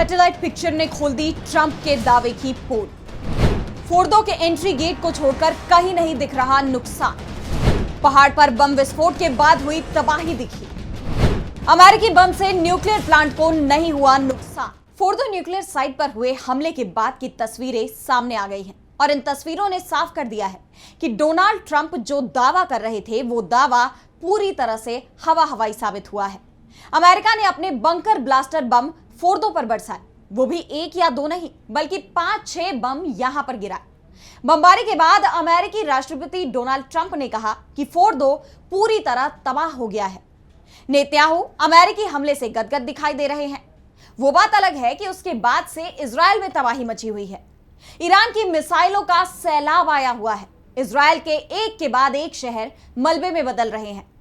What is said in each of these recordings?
Satellite picture ने खोल दी Trump के दावे की पोल। फोर्दो के एंट्री गेट को छोड़कर कहीं नहीं दिख रहा नुकसान। पहाड़ पर बम विस्फोट के बाद हुई तबाही दिखी। अमेरिकी बम से न्यूक्लियर प्लांट को नहीं हुआ नुकसान। फोर्दो न्यूक्लियर साइट पर हुए हमले के बाद की तस्वीरें सामने आ गई हैं और इन तस्वीरों ने साफ कर दिया है कि डोनाल्ड ट्रंप जो दावा कर रहे थे वो दावा पूरी तरह से हवाई साबित हुआ है। अमेरिका ने अपने बंकर ब्लास्टर बम फोर्दो पर बरसाए, वो भी एक या दो नहीं बल्कि 5-6 बम यहां पर गिराए। बमबारी के बाद अमेरिकी राष्ट्रपति डोनाल्ड ट्रंप ने कहा कि फोर्दो पूरी तरह तबाह हो गया है। नेतन्याहू अमेरिकी हमले से गदगद दिखाई दे रहे हैं। वो बात अलग है कि उसके बाद से इजराइल में तबाही मची हुई है। ईरान की मिसाइलों का सैलाब आया हुआ है। इजराइल के एक के बाद एक शहर मलबे में बदल रहे हैं।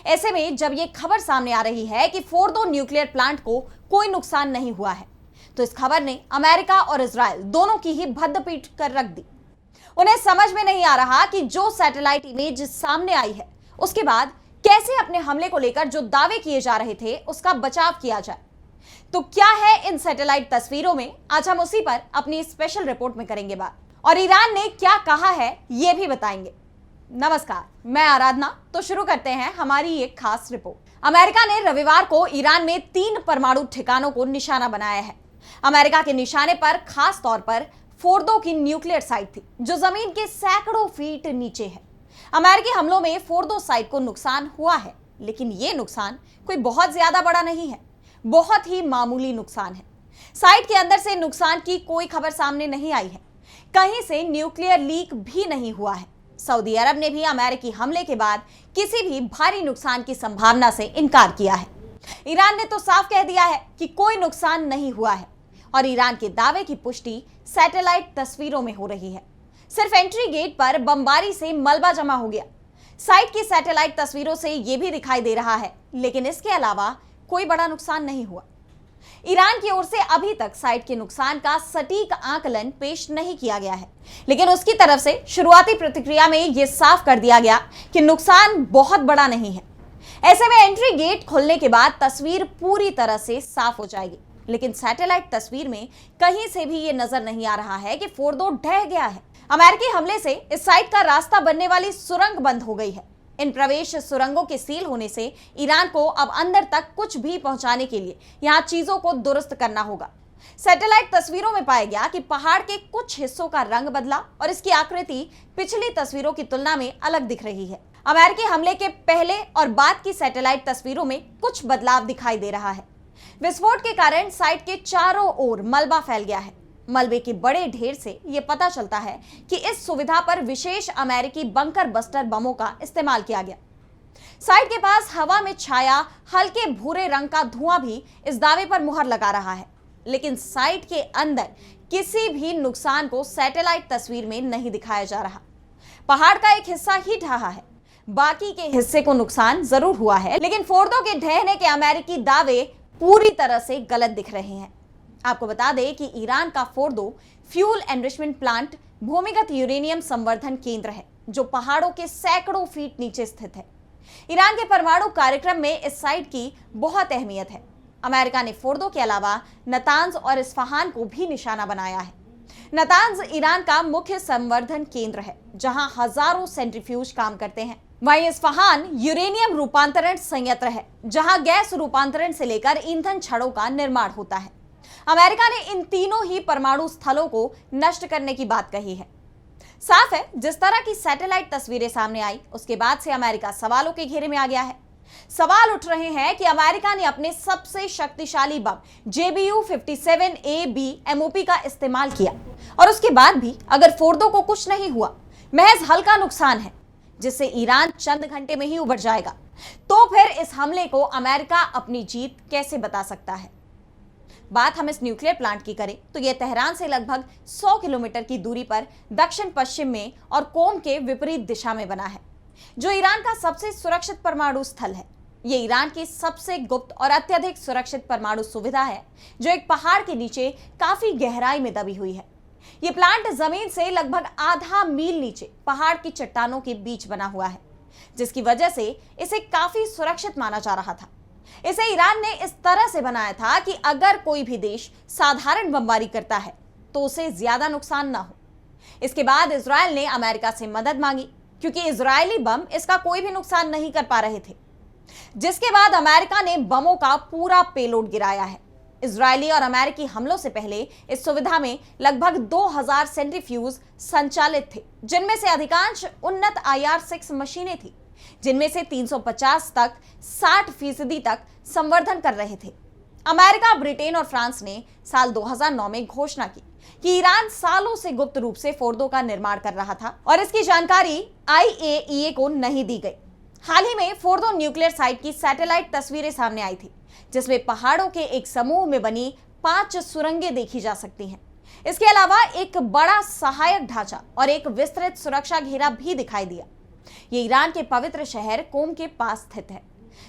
ऐसे में जब ये खबर सामने आ रही है कि फोर्दो न्यूक्लियर प्लांट को कोई नुकसान नहीं हुआ है, तो इस खबर ने अमेरिका और इजराइल दोनों की ही भद्दपीट कर रख दी। उन्हें समझ में नहीं आ रहा कि जो सैटेलाइट इमेज सामने आई है उसके बाद कैसे अपने हमले को लेकर जो दावे किए जा रहे थे उसका बचाव किया जाए। तो क्या है इन सैटेलाइट तस्वीरों में, आज हम उसी पर अपनी स्पेशल रिपोर्ट में करेंगे बात, और ईरान ने क्या कहा है यह भी बताएंगे। नमस्कार, मैं आराधना। तो शुरू करते हैं हमारी एक खास रिपोर्ट। अमेरिका ने रविवार को ईरान में 3 परमाणु ठिकानों को निशाना बनाया है। अमेरिका के निशाने पर खास तौर पर फोर्दो की न्यूक्लियर साइट थी जो जमीन के सैकड़ों फीट नीचे है। अमेरिकी हमलों में फोर्दो साइट को नुकसान हुआ है, लेकिन यह नुकसान कोई बहुत ज्यादा बड़ा नहीं है, बहुत ही मामूली नुकसान है। साइट के अंदर से नुकसान की कोई खबर सामने नहीं आई है। कहीं से न्यूक्लियर लीक भी नहीं हुआ है। सऊदी अरब ने भी अमेरिकी हमले के बाद किसी भी भारी नुकसान की संभावना से इनकार किया है। ईरान ने तो साफ कह दिया है कि कोई नुकसान नहीं हुआ है और ईरान के दावे की पुष्टि सैटेलाइट तस्वीरों में हो रही है। सिर्फ एंट्री गेट पर बमबारी से मलबा जमा हो गया। साइट की सैटेलाइट तस्वीरों से यह भी दिखाई दे रहा है, लेकिन इसके अलावा कोई बड़ा नुकसान नहीं हुआ। ईरान की ओर से अभी तक साइट के नुकसान का सटीक आकलन पेश नहीं किया गया है, लेकिन उसकी तरफ से शुरुआती प्रतिक्रिया में यह साफ कर दिया गया कि नुकसान बहुत बड़ा नहीं है। ऐसे में एंट्री गेट खुलने के बाद तस्वीर पूरी तरह से साफ हो जाएगी, लेकिन सैटेलाइट तस्वीर में कहीं से भी यह नजर नहीं आ रहा है कि फोर्दो ढह गया है। अमेरिकी हमले से इस साइट का रास्ता बनने वाली सुरंग बंद हो गई है। इन प्रवेश सुरंगों के सील होने से ईरान को अब अंदर तक कुछ भी पहुंचाने के लिए यहां चीजों को दुरुस्त करना होगा। सैटेलाइट तस्वीरों में पाया गया कि पहाड़ के कुछ हिस्सों का रंग बदला और इसकी आकृति पिछली तस्वीरों की तुलना में अलग दिख रही है। अमेरिकी हमले के पहले और बाद की सैटेलाइट तस्वीरों में कुछ बदलाव दिखाई दे रहा है। विस्फोट के कारण साइट के चारों ओर मलबा फैल गया है। मलबे के बड़े ढेर से यह पता चलता है कि इस सुविधा पर विशेष अमेरिकी बंकर बस्टर बमों का इस्तेमाल किया गया। साइट के पास हवा में छाया हल्के भूरे रंग का धुआं भी इस दावे पर मुहर लगा रहा है, लेकिन साइट के अंदर किसी भी नुकसान को सैटेलाइट तस्वीर में नहीं दिखाया जा रहा। पहाड़ का एक हिस्सा ही ढहा है, बाकी के हिस्से को नुकसान जरूर हुआ है, लेकिन फोर्दो के ढहने के अमेरिकी दावे पूरी तरह से गलत दिख रहे हैं। आपको बता दें कि ईरान का फोर्दो फ्यूल एनरिचमेंट प्लांट भूमिगत यूरेनियम संवर्धन केंद्र है जो पहाड़ों के सैकड़ों फीट नीचे स्थित है। ईरान के परमाणु कार्यक्रम में इस साइट की बहुत अहमियत है। अमेरिका ने फोर्दो के अलावा नतांज और इस्फहान को भी निशाना बनाया है। नतांज ईरान का मुख्य संवर्धन केंद्र है जहां हजारों सेंट्रीफ्यूज काम करते हैं। वहीं इस्फहान यूरेनियम रूपांतरण संयंत्र है जहां गैस रूपांतरण से लेकर ईंधन छड़ों का निर्माण होता है। अमेरिका ने इन तीनों ही परमाणु स्थलों को नष्ट करने की बात कही है। साफ है, जिस तरह की सैटेलाइट तस्वीरें सामने आई उसके बाद से अमेरिका सवालों के घेरे में आ गया है। सवाल उठ रहे हैं कि अमेरिका ने अपने सबसे शक्तिशाली बम JBU-57AB MOP का इस्तेमाल किया और उसके बाद भी अगर फोर्दो को कुछ नहीं हुआ, महज हल्का नुकसान है जिससे ईरान चंद घंटे में ही उबर जाएगा, तो फिर इस हमले को अमेरिका अपनी जीत कैसे बता सकता है। बात हम इस न्यूक्लियर प्लांट की करें तो यह तेहरान से लगभग 100 किलोमीटर की दूरी पर दक्षिण पश्चिम में और कोम के विपरीत दिशा में बना है, जो ईरान का सबसे सुरक्षित परमाणु स्थल है। यह ईरान की सबसे गुप्त और अत्यधिक सुरक्षित परमाणु सुविधा है जो एक पहाड़ के नीचे काफी गहराई में दबी हुई है। यह प्लांट जमीन से लगभग आधा मील नीचे पहाड़ की चट्टानों के बीच बना हुआ है, जिसकी वजह से इसे काफी सुरक्षित माना जा रहा था। इसे ईरान ने इस तरह से बनाया था कि अगर कोई भी देश साधारण बमबारी करता है तो उसे ज्यादा नुकसान ना हो। इसके बाद इजरायल ने अमेरिका से मदद मांगी क्योंकि इजरायली बम इसका कोई भी नुकसान नहीं कर पा रहे थे, जिसके बाद अमेरिका ने बमों का पूरा पेलोड गिराया है। इजरायली और अमेरिकी हमलों से पहले इस सुविधा में लगभग 2000 सेंट्रीफ्यूज संचालित थे, जिनमें से अधिकांश उन्नत IR-6 मशीनें थी, जिनमें से 350 तक 60% तक संवर्धन कर रहे थे। अमेरिका, ब्रिटेन और फ्रांस ने साल 2009 में घोषणा की कि ईरान सालों से गुप्त रूप से फोर्दो का निर्माण कर रहा था और इसकी जानकारी IAEA को नहीं दी गई। हाल ही में फोर्दो न्यूक्लियर साइट की सैटेलाइट तस्वीरें सामने आई थी, जिसमें पहाड़ों के एक समूह में बनी 5 सुरंगें देखी जा सकती हैं। इसके अलावा एक बड़ा सहायक ढांचा और एक विस्तृत सुरक्षा घेरा भी दिखाई दिया। ये ईरान के पवित्र शहर कोम के पास स्थित है।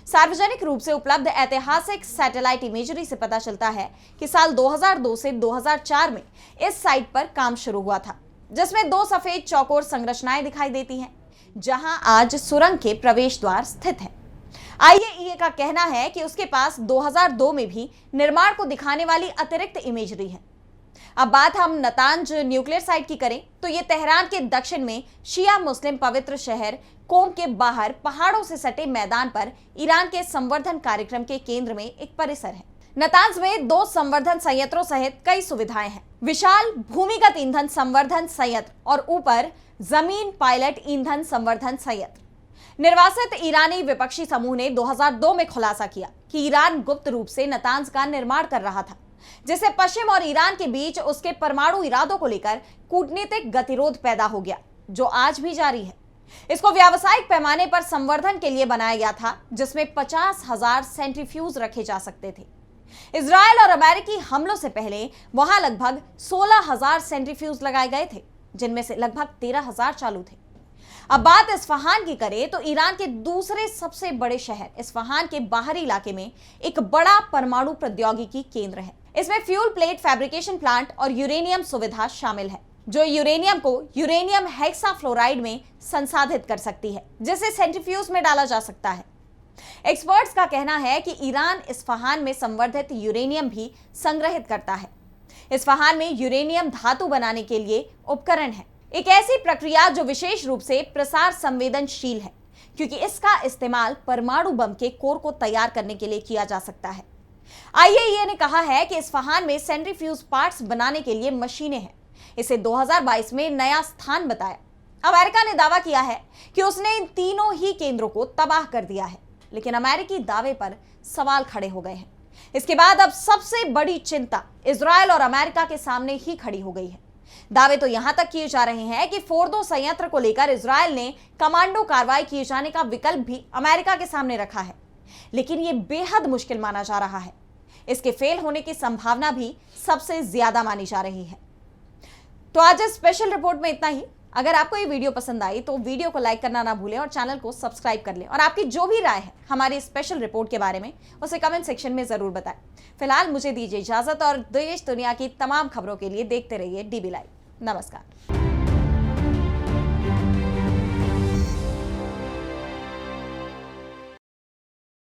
सार्वजनिक रूप से उपलब्ध ऐतिहासिक सैटेलाइट इमेजरी से पता चलता है कि साल 2002 से 2004 में इस साइट पर काम शुरू हुआ था, जिसमें 2 सफेद चौकोर संरचनाएं दिखाई देती हैं, जहां आज सुरंग के प्रवेश द्वार स्थित है। IAEA का कहना है कि उसके पास 2002 में भी निर्माण को दिखाने वाली अतिरिक्त इमेजरी है। अब बात हम नतांज न्यूक्लियर साइट की करें तो यह तेहरान के दक्षिण में शिया मुस्लिम पवित्र शहर कोम के बाहर पहाड़ों से सटे मैदान पर ईरान के संवर्धन कार्यक्रम के केंद्र में एक परिसर है। नतांज में 2 संवर्धन संयंत्रों सहित कई सुविधाएं हैं। विशाल भूमिगत ईंधन संवर्धन संयंत्र और ऊपर जमीन पायलट ईंधन संवर्धन संयंत्र। निर्वासित ईरानी विपक्षी समूह ने 2002 में खुलासा किया कि ईरान गुप्त रूप से नतांज का निर्माण कर रहा था, जिससे पश्चिम और ईरान के बीच उसके परमाणु इरादों को लेकर कूटनीतिक गतिरोध पैदा हो गया, जो आज भी जारी है। इसको व्यावसायिक पैमाने पर संवर्धन के लिए बनाया गया था, जिसमें 50,000 सेंट्रीफ्यूज रखे जा सकते थे। इजरायल और अमेरिकी हमलों से पहले वहां लगभग 16,000 सेंट्रीफ्यूज लगाए गए थे, जिनमें से लगभग 13,000 चालू थे। अब बात इस्फहान की करें तो ईरान के दूसरे सबसे बड़े शहर इस्फहान के बाहरी इलाके में एक बड़ा परमाणु प्रौद्योगिकी केंद्र है। इसमें फ्यूल प्लेट फैब्रिकेशन प्लांट और यूरेनियम सुविधा शामिल है, जो यूरेनियम को यूरेनियम हेक्साफ्लोराइड में संसाधित कर सकती है, जिसे सेंट्रीफ्यूज में डाला जा सकता है। एक्सपर्ट्स का कहना है कि ईरान इस्फहान में संवर्धित यूरेनियम भी संग्रहित करता है। इस्फहान में यूरेनियम धातु बनाने के लिए उपकरण है, एक ऐसी प्रक्रिया जो विशेष रूप से प्रसार संवेदनशील है, क्योंकि इसका इस्तेमाल परमाणु बम के कोर को तैयार करने के लिए किया जा सकता है। IAEA ने कहा है कि इस्फहान में सेंट्रीफ्यूज पार्ट्स बनाने के लिए मशीनें हैं। इसे 2022 में नया स्थान बताया। अमेरिका ने दावा किया है कि उसने इन तीनों ही केंद्रों को तबाह कर दिया है, लेकिन अमेरिकी दावे पर सवाल खड़े हो गए हैं। इसके बाद अब सबसे बड़ी चिंता इजरायल और अमेरिका के सामने ही खड़ी हो गई है। दावे तो यहां तक किए जा रहे हैं कि फोर्दो संयंत्र को लेकर इजरायल ने कमांडो कार्रवाई किए जाने का विकल्प भी अमेरिका के सामने रखा है, लेकिन यह बेहद मुश्किल माना जा रहा है। इसके फेल होने की संभावना भी सबसे ज्यादा मानी जा रही है। तो आज इस स्पेशल रिपोर्ट में इतना ही। अगर आपको ये वीडियो पसंद आई तो वीडियो को लाइक करना ना भूलें और चैनल को सब्सक्राइब कर लें, और आपकी जो भी राय है हमारी स्पेशल रिपोर्ट के बारे में उसे कमेंट सेक्शन में जरूर बताएं। फिलहाल मुझे दीजिए इजाजत और देश दुनिया की तमाम खबरों के लिए देखते रहिए DB लाइव। नमस्कार।